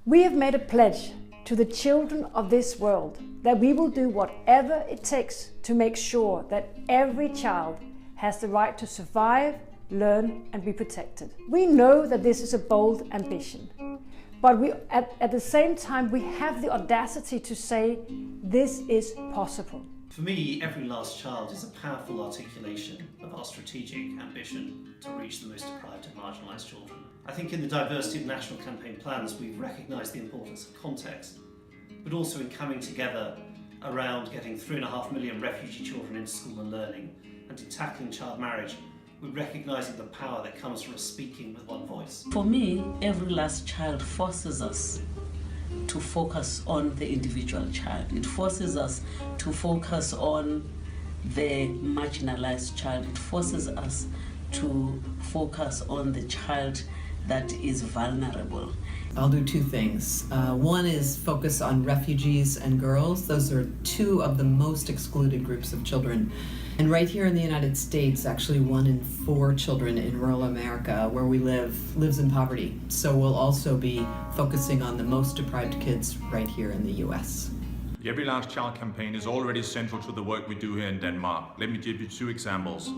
We have made a pledge to the children of this world that we will do whatever it takes to make sure that every child has the right to survive, learn and be protected. We know that this is a bold ambition, but at the same time we have the audacity to say this is possible. For me, Every Last Child is a powerful articulation of our strategic ambition to reach the most deprived and marginalised children. I think in the diversity of national campaign plans we've recognised the importance of context, but also in coming together around getting 3.5 million refugee children into school and learning, and in tackling child marriage, we're recognising the power that comes from us speaking with one voice. For me, Every Last Child forces us to focus on the individual child. It forces us to focus on the marginalized child. It forces us to focus on the child that is vulnerable. I'll do two things. One is focus on refugees and girls. Those are two of the most excluded groups of children. And right here in the United States, actually 1 in 4 children in rural America where we lives in poverty. So we'll also be focusing on the most deprived kids right here in the US. The Every Last Child campaign is already central to the work we do here in Denmark. Let me give you 2 examples.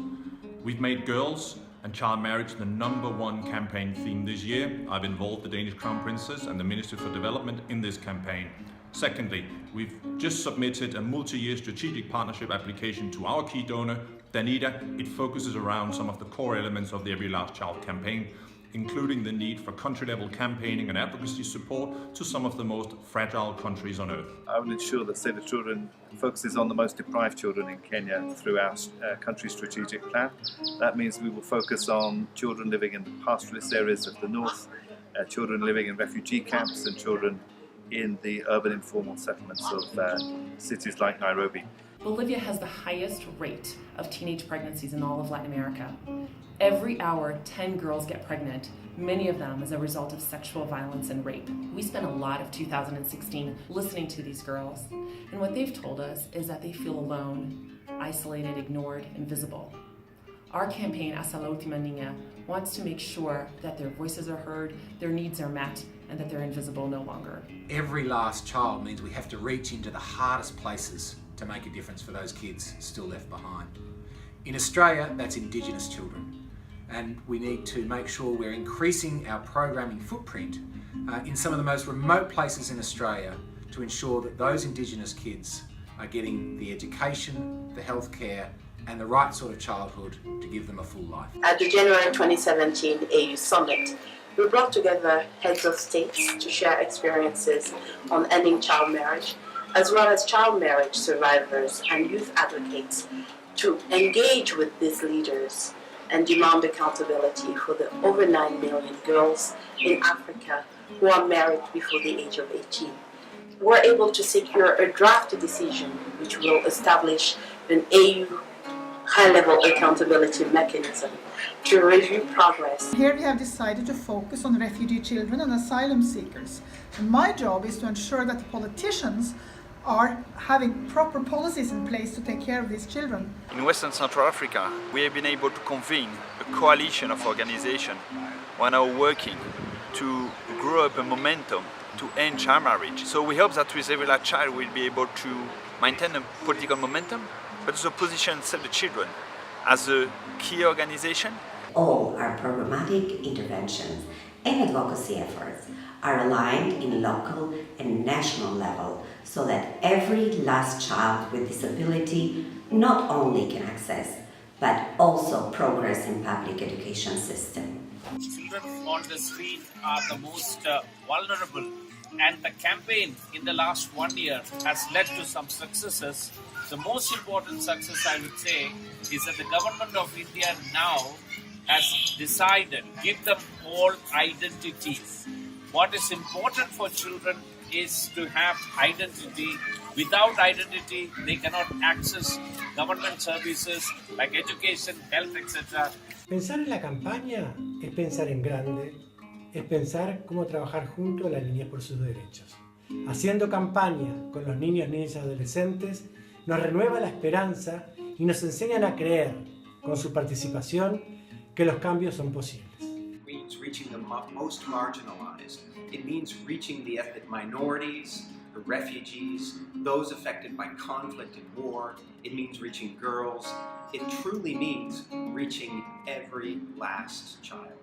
We've made girls and child marriage the #1 campaign theme this year. I've involved the Danish Crown Princess and the Ministry for Development in this campaign. Secondly, we've just submitted a multi-year strategic partnership application to our key donor, Danida. It focuses around some of the core elements of the Every Last Child campaign, including the need for country-level campaigning and advocacy support to some of the most fragile countries on earth. I will ensure that Save the Children focuses on the most deprived children in Kenya through our country strategic plan. That means we will focus on children living in the pastoralist areas of the north, children living in refugee camps and children in the urban informal settlements of cities like Nairobi. Bolivia has the highest rate of teenage pregnancies in all of Latin America. Every hour, 10 girls get pregnant, many of them as a result of sexual violence and rape. We spent a lot of 2016 listening to these girls, and what they've told us is that they feel alone, isolated, ignored, invisible. Our campaign, Hasta la Última Niña, wants to make sure that their voices are heard, their needs are met, and that they're invisible no longer. Every Last Child means we have to reach into the hardest places to make a difference for those kids still left behind. In Australia, that's Indigenous children. And we need to make sure we're increasing our programming footprint in some of the most remote places in Australia to ensure that those Indigenous kids are getting the education, the healthcare, and the right sort of childhood to give them a full life. At the January 2017 AU Summit, we brought together heads of states to share experiences on ending child marriage, as well as child marriage survivors and youth advocates to engage with these leaders and demand accountability for the over 9 million girls in Africa who are married before the age of 18. We're able to secure a draft decision which will establish an AU high-level accountability mechanism to review progress. Here we have decided to focus on refugee children and asylum seekers. And my job is to ensure that the politicians are having proper policies in place to take care of these children. In Western Central Africa, we have been able to convene a coalition of organizations who are now working to grow up a momentum to end child marriage. So we hope that with Every Last Child we'll be able to maintain a political momentum, but also position Save the Children as a key organization. All our programmatic interventions and advocacy efforts are aligned in local and national level so that every last child with disability not only can access but also progress in public education system. Children on the street are the most vulnerable, and the campaign in the last 1 year has led to some successes. The most important success, I would say, is that the government of India now has decided to give them all identities. What is important for children is to have identity. Without identity, they cannot access government services like education, health, etc. Pensar en la campaña es pensar en grande, es pensar cómo trabajar junto a la niñez por sus derechos. Haciendo campaña con los niños, niñas y adolescentes nos renueva la esperanza y nos enseñan a creer, con su participación, que los cambios son posibles. We means reaching the most marginalized. It means reaching the ethnic minorities, the refugees, those affected by conflict and war. It means reaching girls. It truly means reaching every last child.